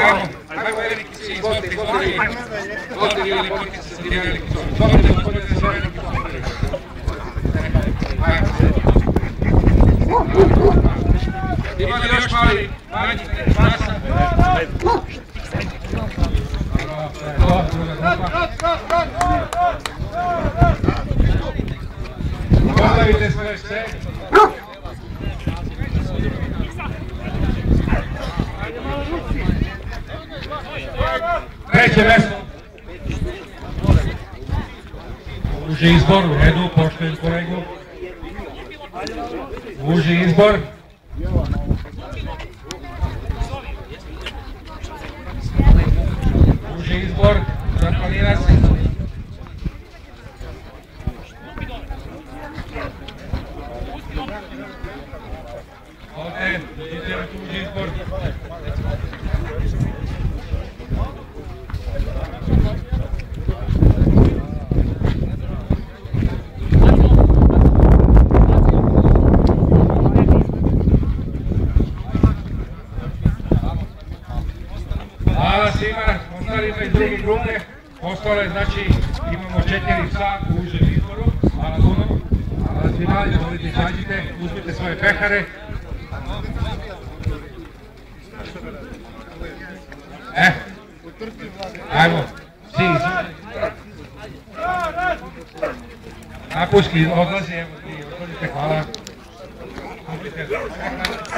ajmo, veliki si, izvolite vi, veliki se sredine veliki zon. Dobite gospodine sve veliki zon. Ima li još mali, manji, masa? Postavite svoje scene. Treće mesto. Uži izbor, u redu, poštujem kolegu. Uži izbor. Uži izbor za planinac. Ovdje, vidite tu uži izbor. Hvala svima, ostalima iz druge grupe. Ostale, znači, imamo 4 psa u užem izboru. Hvala puno. Hvala svima, izvolite, izađite, uzmite svoje pehare. Ajmo, svi izvolite. Napuški odlazi, evo ti, odlazite, hvala. Uzmite pehare.